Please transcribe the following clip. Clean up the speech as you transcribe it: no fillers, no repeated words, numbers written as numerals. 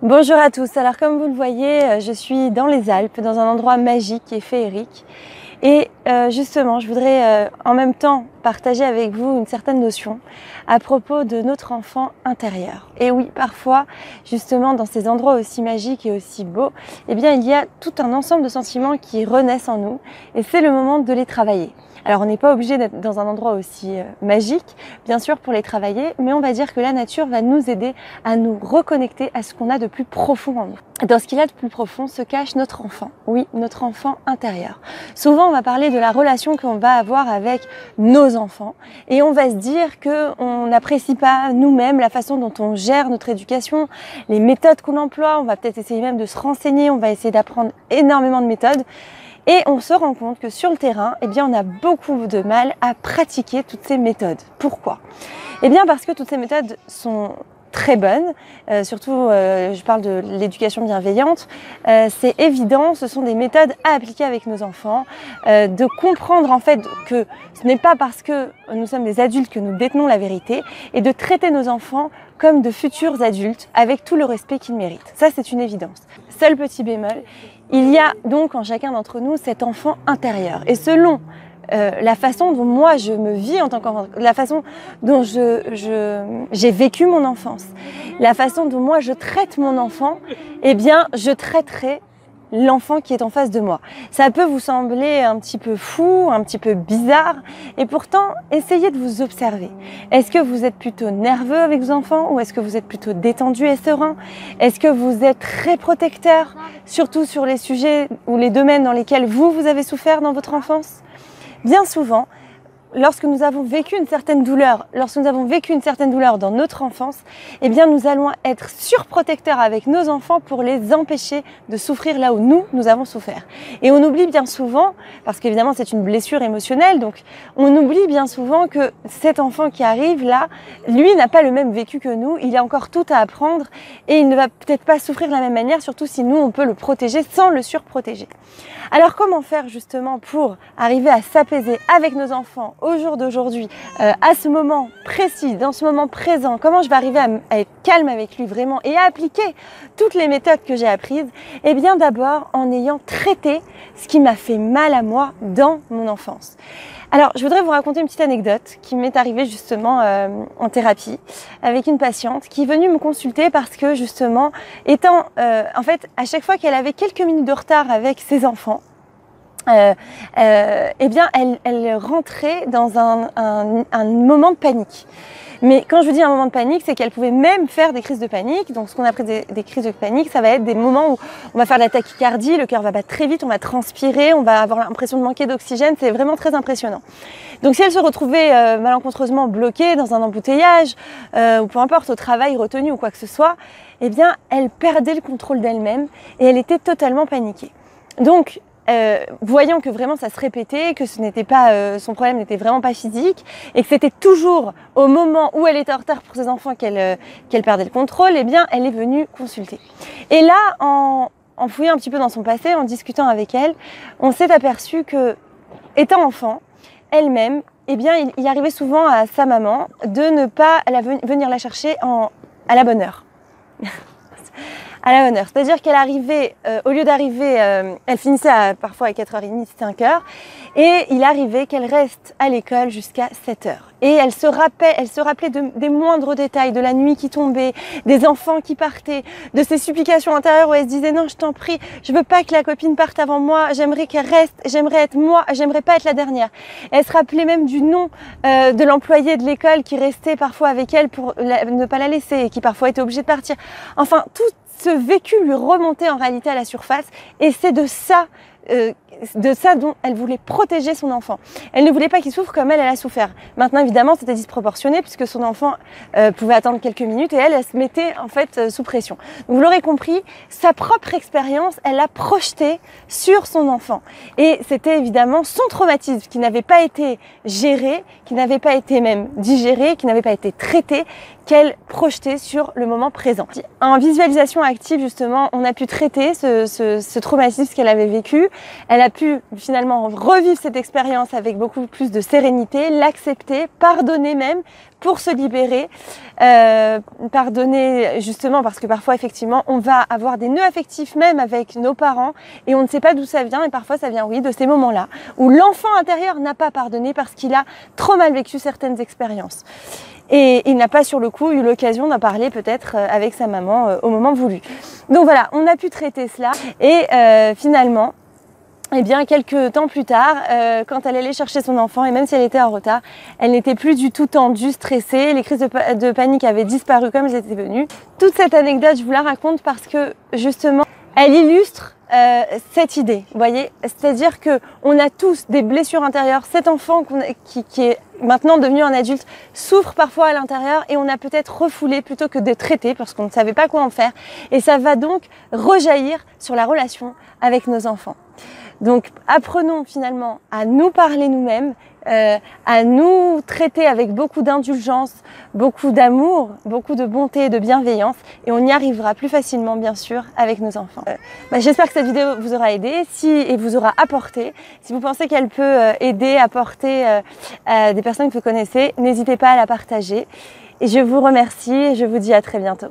Bonjour à tous, alors comme vous le voyez, je suis dans les Alpes, dans un endroit magique et féerique. Et justement, je voudrais en même temps partager avec vous une certaine notion à propos de notre enfant intérieur. Et oui, parfois, justement, dans ces endroits aussi magiques et aussi beaux, eh bien, il y a tout un ensemble de sentiments qui renaissent en nous et c'est le moment de les travailler. Alors, on n'est pas obligé d'être dans un endroit aussi magique, bien sûr, pour les travailler, mais on va dire que la nature va nous aider à nous reconnecter à ce qu'on a de plus profond en nous. Dans ce qu'il y a de plus profond se cache notre enfant, oui, notre enfant intérieur. Souvent, on va parler de la relation qu'on va avoir avec nos enfants et on va se dire qu'on n'apprécie pas nous-mêmes la façon dont on gère notre éducation, les méthodes qu'on emploie, on va peut-être essayer même de se renseigner, on va essayer d'apprendre énormément de méthodes. Et on se rend compte que sur le terrain, eh bien, on a beaucoup de mal à pratiquer toutes ces méthodes. Pourquoi ? Eh bien, parce que toutes ces méthodes sont très bonnes, surtout je parle de l'éducation bienveillante, c'est évident, ce sont des méthodes à appliquer avec nos enfants, de comprendre en fait que ce n'est pas parce que nous sommes des adultes que nous détenons la vérité et de traiter nos enfants comme de futurs adultes avec tout le respect qu'ils méritent. Ça, c'est une évidence. Seul petit bémol, il y a donc en chacun d'entre nous cet enfant intérieur. Et selon la façon dont moi je me vis en tant qu'enfant, la façon dont j'ai vécu mon enfance, la façon dont moi je traite mon enfant, eh bien je traiterai l'enfant qui est en face de moi. Ça peut vous sembler un petit peu fou, un petit peu bizarre, et pourtant, essayez de vous observer. Est-ce que vous êtes plutôt nerveux avec vos enfants ou est-ce que vous êtes plutôt détendu et serein? Est-ce que vous êtes très protecteur, surtout sur les sujets ou les domaines dans lesquels vous avez souffert dans votre enfance? Bien souvent, lorsque nous avons vécu une certaine douleur, dans notre enfance, eh bien nous allons être surprotecteurs avec nos enfants pour les empêcher de souffrir là où nous avons souffert. Et on oublie bien souvent, parce qu'évidemment c'est une blessure émotionnelle, donc on oublie bien souvent que cet enfant qui arrive là, lui n'a pas le même vécu que nous, il a encore tout à apprendre et il ne va peut-être pas souffrir de la même manière, surtout si nous on peut le protéger sans le surprotéger. Alors comment faire justement pour arriver à s'apaiser avec nos enfants au jour d'aujourd'hui, à ce moment précis, dans ce moment présent? Comment je vais arriver à être calme avec lui vraiment et à appliquer toutes les méthodes que j'ai apprises? Eh bien d'abord en ayant traité ce qui m'a fait mal à moi dans mon enfance. Alors, je voudrais vous raconter une petite anecdote qui m'est arrivée justement en thérapie avec une patiente qui est venue me consulter parce que justement, en fait, à chaque fois qu'elle avait quelques minutes de retard avec ses enfants, eh bien, elle rentrait dans un moment de panique. Mais quand je vous dis un moment de panique, c'est qu'elle pouvait même faire des crises de panique. Donc, ce qu'on appelle des crises de panique, ça va être des moments où on va faire de la tachycardie, le cœur va battre très vite, on va transpirer, on va avoir l'impression de manquer d'oxygène. C'est vraiment très impressionnant. Donc, si elle se retrouvait malencontreusement bloquée dans un embouteillage, ou peu importe, au travail, retenue ou quoi que ce soit, eh bien, elle perdait le contrôle d'elle-même et elle était totalement paniquée. Donc, voyant que vraiment ça se répétait, que ce n'était pas son problème n'était vraiment pas physique et que c'était toujours au moment où elle était en retard pour ses enfants qu'elle perdait le contrôle, eh bien elle est venue consulter. Et là, en fouillant un petit peu dans son passé, en discutant avec elle, on s'est aperçu que, étant enfant, elle-même, eh bien il arrivait souvent à sa maman de ne pas venir la chercher à la bonne heure. À la bonne heure. C'est-à-dire qu'elle arrivait, au lieu d'arriver, elle finissait parfois à 4h30, 5h, et il arrivait qu'elle reste à l'école jusqu'à 7h. Et elle se rappelait des moindres détails, de la nuit qui tombait, des enfants qui partaient, de ses supplications intérieures où elle se disait « Non, je t'en prie, je veux pas que la copine parte avant moi, j'aimerais qu'elle reste, j'aimerais être moi, j'aimerais pas être la dernière. » Elle se rappelait même du nom de l'employé de l'école qui restait parfois avec elle pour ne pas la laisser et qui parfois était obligé de partir. Enfin, tout ce vécu lui remontait en réalité à la surface et c'est de ça dont elle voulait protéger son enfant. Elle ne voulait pas qu'il souffre comme elle a souffert. Maintenant, évidemment, c'était disproportionné puisque son enfant pouvait attendre quelques minutes et elle se mettait en fait sous pression. Donc, vous l'aurez compris, sa propre expérience, elle l'a projetée sur son enfant. Et c'était évidemment son traumatisme qui n'avait pas été géré, qui n'avait pas été même digéré, qui n'avait pas été traité, qu'elle projetait sur le moment présent. En visualisation active, justement, on a pu traiter ce traumatisme qu'elle avait vécu. Elle a pu finalement revivre cette expérience avec beaucoup plus de sérénité, l'accepter, pardonner même, pour se libérer, pardonner justement parce que parfois effectivement on va avoir des nœuds affectifs même avec nos parents et on ne sait pas d'où ça vient et parfois ça vient oui de ces moments-là où l'enfant intérieur n'a pas pardonné parce qu'il a trop mal vécu certaines expériences. Et il n'a pas sur le coup eu l'occasion d'en parler peut-être avec sa maman au moment voulu. Donc voilà, on a pu traiter cela et finalement, eh bien, quelques temps plus tard, quand elle allait chercher son enfant, et même si elle était en retard, elle n'était plus du tout tendue, stressée. Les crises de panique avaient disparu comme elles étaient venues. Toute cette anecdote, je vous la raconte parce que, justement, elle illustre cette idée, vous voyez. C'est-à-dire qu'on a tous des blessures intérieures. Cet enfant qui est maintenant devenu un adulte souffre parfois à l'intérieur et on a peut-être refoulé plutôt que de traiter parce qu'on ne savait pas quoi en faire. Et ça va donc rejaillir sur la relation avec nos enfants. Donc apprenons finalement à nous parler nous-mêmes, à nous traiter avec beaucoup d'indulgence, beaucoup d'amour, beaucoup de bonté et de bienveillance et on y arrivera plus facilement bien sûr avec nos enfants. J'espère que cette vidéo vous aura aidé et vous aura apporté. Si vous pensez qu'elle peut aider, apporter à des personnes que vous connaissez, n'hésitez pas à la partager. Et je vous remercie et je vous dis à très bientôt.